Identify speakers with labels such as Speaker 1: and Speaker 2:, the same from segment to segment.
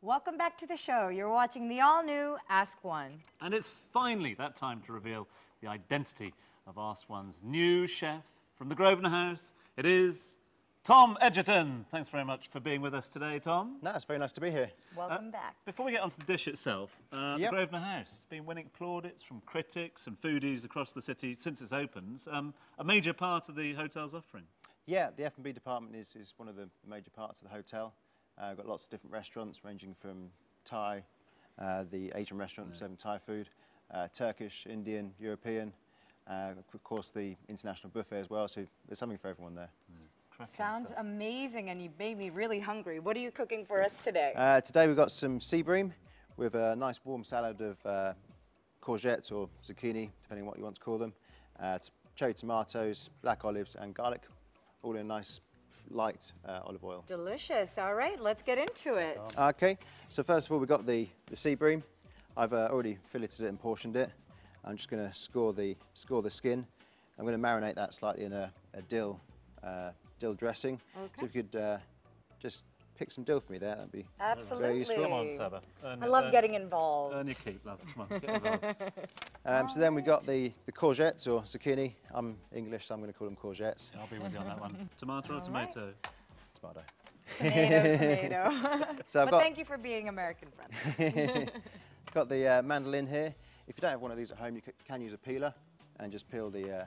Speaker 1: Welcome back to the show. You're watching the all-new Ask One.
Speaker 2: And it's finally that time to reveal the identity of Ask One's new chef from the Grosvenor House. It is Tom Egerton. Thanks very much for being with us today, Tom.
Speaker 3: No, it's very nice to be here.
Speaker 1: Welcome back.
Speaker 2: Before we get onto the dish itself, the Grosvenor House has been winning plaudits from critics and foodies across the city since its opens. A major part of the hotel's offering.
Speaker 3: Yeah, the F&B department is one of the major parts of the hotel. We've got lots of different restaurants ranging from Thai, the Asian restaurant serving Thai food, Turkish, Indian, European, of course the international buffet as well, so there's something for everyone there.
Speaker 1: Sounds amazing, and you made me really hungry. What are you cooking for us today?
Speaker 3: Today we've got some sea bream with a nice warm salad of courgette or zucchini, depending on what you want to call them, cherry tomatoes, black olives and garlic, all in a nice light olive oil.
Speaker 1: Delicious. All right, let's get into it.
Speaker 3: Okay, so first of all we've got the sea bream. I've already filleted it and portioned it. I'm just going to score the skin. I'm going to marinate that slightly in a dill dressing. Okay. So if you could just pick some dill for me there, that'd be very useful.
Speaker 2: Come on, Saba.
Speaker 1: I love getting involved.
Speaker 2: Earn your keep, love. Come on, get involved.
Speaker 3: So then we've got the courgettes or zucchini. I'm English, so I'm going to call them courgettes.
Speaker 2: I'll be with you on that one. Tomato or tomato?
Speaker 3: Tomato.
Speaker 1: Tomato.
Speaker 3: So
Speaker 1: but thank you for being American friendly.
Speaker 3: Got the mandolin here. If you don't have one of these at home, you can use a peeler and just peel the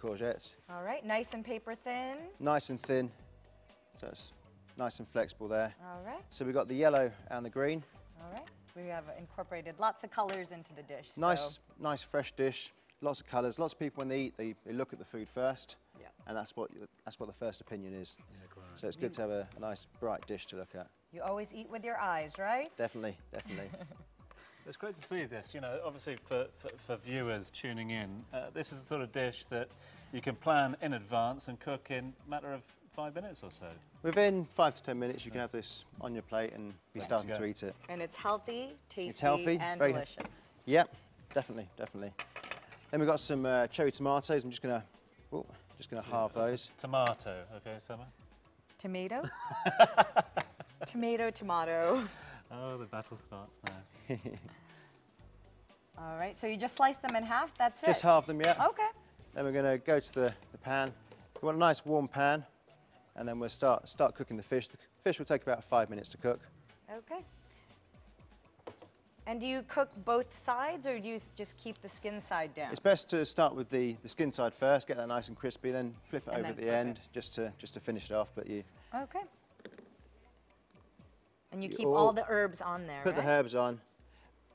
Speaker 3: courgettes.
Speaker 1: All right, nice and paper thin.
Speaker 3: Nice and thin, so it's nice and flexible there.
Speaker 1: All right.
Speaker 3: So we've got the yellow and the green.
Speaker 1: All right. We have incorporated lots of colors into the dish.
Speaker 3: Nice fresh dish, lots of colours. Lots of people when they eat, they look at the food first, and that's what the first opinion is. Yeah, great. So it's good to have a nice bright dish to look at.
Speaker 1: You always eat with your eyes, right?
Speaker 3: Definitely, definitely.
Speaker 2: It's great to see this. You know, obviously for viewers tuning in, this is the sort of dish that you can plan in advance and cook in a matter of 5 minutes or so.
Speaker 3: Within 5 to 10 minutes, you can have this on your plate and be starting to eat it.
Speaker 1: And it's healthy, tasty,
Speaker 3: it's healthy,
Speaker 1: and
Speaker 3: very
Speaker 1: delicious.
Speaker 3: Yep, definitely, definitely. Then we've got some cherry tomatoes. I'm just gonna halve those.
Speaker 2: Tomato, okay, Summer?
Speaker 1: Tomato? Tomato.
Speaker 2: Oh, the battle starts now.
Speaker 1: All right, so you just slice them in half, that's it?
Speaker 3: Just halve them, yeah.
Speaker 1: Okay.
Speaker 3: Then we're going to go to the pan. We want a nice warm pan, and then we'll start cooking the fish. The fish will take about 5 minutes to cook.
Speaker 1: Okay. And do you cook both sides, or do you just keep the skin side down?
Speaker 3: It's best to start with the skin side first, get that nice and crispy, then flip it over at the end just to finish it off. But you.
Speaker 1: Okay. And you keep all the herbs on there,
Speaker 3: Put the herbs on.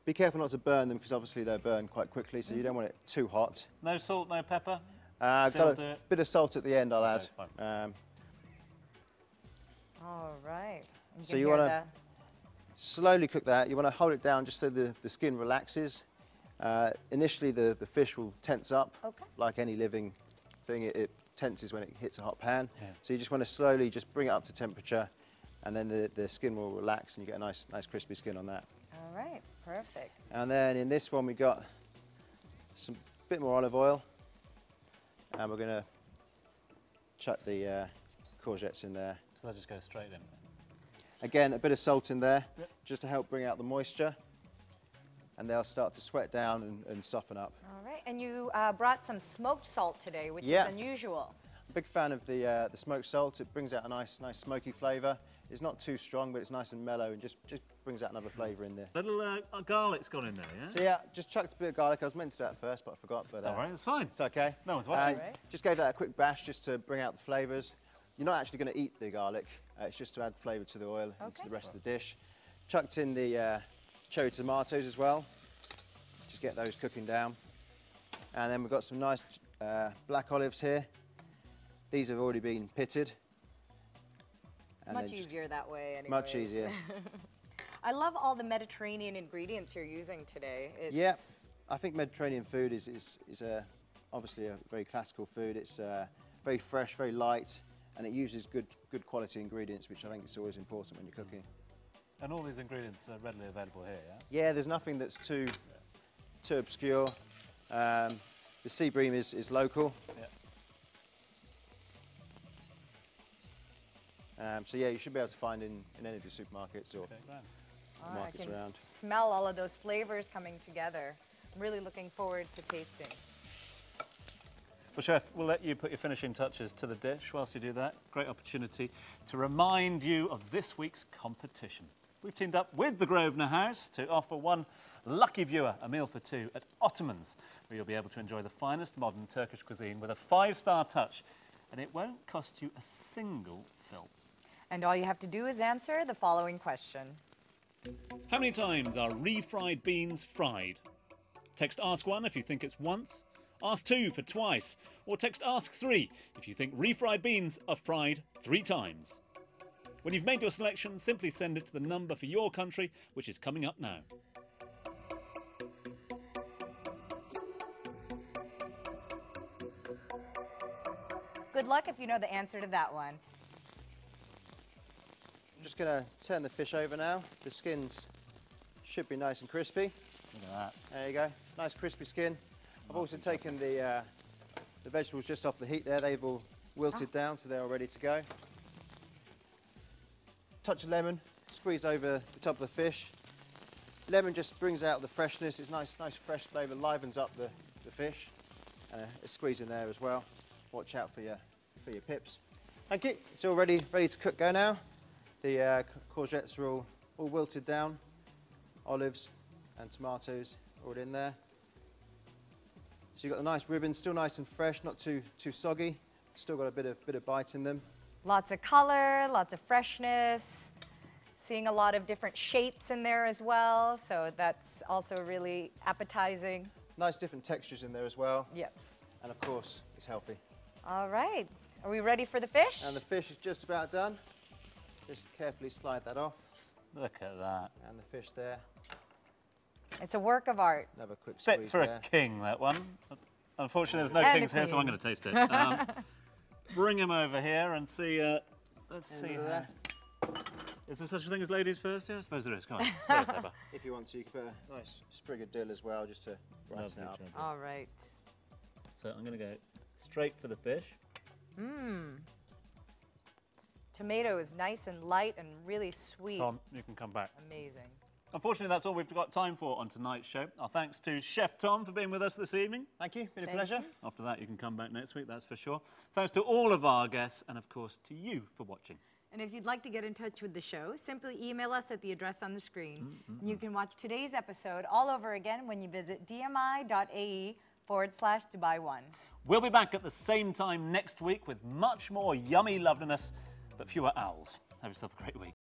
Speaker 3: Be careful not to burn them, because obviously they burn quite quickly, so you don't want it too hot.
Speaker 2: No salt, no pepper?
Speaker 3: I've got a bit of salt at the end, I'll add.
Speaker 1: All right.
Speaker 3: So you want to slowly cook that. You want to hold it down just so the skin relaxes. Initially, the fish will tense up, like any living thing. It tenses when it hits a hot pan. Yeah. So you just want to slowly just bring it up to temperature, and then the skin will relax, and you get a nice crispy skin on that.
Speaker 1: All right, perfect.
Speaker 3: And then in this one, we got some bit more olive oil, and we're going to chuck the courgettes in there.
Speaker 2: So they'll just go straight in.
Speaker 3: Again, a bit of salt in there, just to help bring out the moisture, and they'll start to sweat down and soften up.
Speaker 1: All right, and you brought some smoked salt today, which is unusual.
Speaker 3: Big fan of the smoked salt. It brings out a nice smoky flavour. It's not too strong, but it's nice and mellow, and just brings out another flavour in there.
Speaker 2: Little garlic's gone in there, yeah?
Speaker 3: So yeah, just chucked a bit of garlic. I was meant to do that first, but I forgot. But
Speaker 2: all right, it's fine.
Speaker 3: It's okay.
Speaker 2: No one's watching.
Speaker 3: Just gave that a quick bash just to bring out the flavours. You're not actually going to eat the garlic. It's just to add flavour to the oil and to the rest of the dish. Chucked in the cherry tomatoes as well. Just get those cooking down. And then we've got some nice black olives here. These have already been pitted.
Speaker 1: It's much easier that way anyways.
Speaker 3: Much easier.
Speaker 1: I love all the Mediterranean ingredients you're using today.
Speaker 3: Yeah, I think Mediterranean food is obviously a very classical food. It's very fresh, very light, and it uses good quality ingredients, which I think is always important when you're cooking.
Speaker 2: And all these ingredients are readily available here, yeah?
Speaker 3: Yeah, there's nothing that's too obscure. The sea bream is local. Yeah. So yeah, you should be able to find in any of your supermarkets or
Speaker 1: Oh,
Speaker 3: markets
Speaker 1: I can
Speaker 3: around.
Speaker 1: smell all of those flavors coming together. I'm really looking forward to tasting.
Speaker 2: Well, Chef, we'll let you put your finishing touches to the dish. Whilst you do that, great opportunity to remind you of this week's competition. We've teamed up with the Grosvenor House to offer one lucky viewer a meal for two at Ottoman's, where you'll be able to enjoy the finest modern Turkish cuisine with a 5-star touch, and it won't cost you a single fil.
Speaker 1: And all you have to do is answer the following question.
Speaker 2: How many times are refried beans fried? Text Ask 1 if you think it's once, Ask 2 for twice, or text Ask 3 if you think refried beans are fried 3 times. When you've made your selection, simply send it to the number for your country, which is coming up now.
Speaker 1: Good luck if you know the answer to that one.
Speaker 3: I'm just going to turn the fish over now. The skins should be nice and crispy.
Speaker 2: Look at that.
Speaker 3: There you go, nice crispy skin. I've also taken the vegetables just off the heat there. They've all wilted down, so they're all ready to go. Touch of lemon, squeeze over the top of the fish. Lemon just brings out the freshness. It's nice fresh flavour, livens up the fish. A squeeze in there as well. Watch out for your pips. Thank you. It's all ready to cook. Go now. The courgettes are all wilted down. Olives and tomatoes all in there. So you've got the nice ribbons, still nice and fresh, not too soggy. Still got a bit of bite in them.
Speaker 1: Lots of color, lots of freshness. Seeing a lot of different shapes in there as well, so that's also really appetizing.
Speaker 3: Nice different textures in there as well.
Speaker 1: Yep.
Speaker 3: And of course, it's healthy.
Speaker 1: All right. Are we ready for the fish?
Speaker 3: And the fish is just about done. Just carefully slide that off.
Speaker 2: Look at that.
Speaker 3: And the fish there.
Speaker 1: It's a work of art.
Speaker 3: Another quick
Speaker 2: Fit
Speaker 3: squeeze
Speaker 2: for
Speaker 3: there.
Speaker 2: a king, that one. Unfortunately, there's no
Speaker 1: And a
Speaker 2: kings here, so I'm
Speaker 1: queen.
Speaker 2: going to taste it. Bring him over here and see. Let's
Speaker 3: And
Speaker 2: see.
Speaker 3: look at
Speaker 2: How,
Speaker 3: that.
Speaker 2: is there such a thing as ladies first? Yeah, I suppose there is. Come on. Sorry, Seba.
Speaker 3: If you want to, you can put a nice sprig of dill as well, just to brighten it up.
Speaker 1: All right.
Speaker 2: So I'm going to go straight for the fish.
Speaker 1: Tomato is nice and light and really sweet.
Speaker 2: Tom, you can come back.
Speaker 1: Amazing.
Speaker 2: Unfortunately, that's all we've got time for on tonight's show. Our thanks to Chef Tom for being with us this evening.
Speaker 3: Thank you. Been a
Speaker 1: Thank
Speaker 3: pleasure.
Speaker 1: you.
Speaker 2: After that, you can come back next week, that's for sure. Thanks to all of our guests and, of course, to you for watching.
Speaker 1: And if you'd like to get in touch with the show, simply email us at the address on the screen. And you can watch today's episode all over again when you visit dmi.ae/Dubai1.
Speaker 2: We'll be back at the same time next week with much more yummy loveliness, but fewer owls. Have yourself a great week.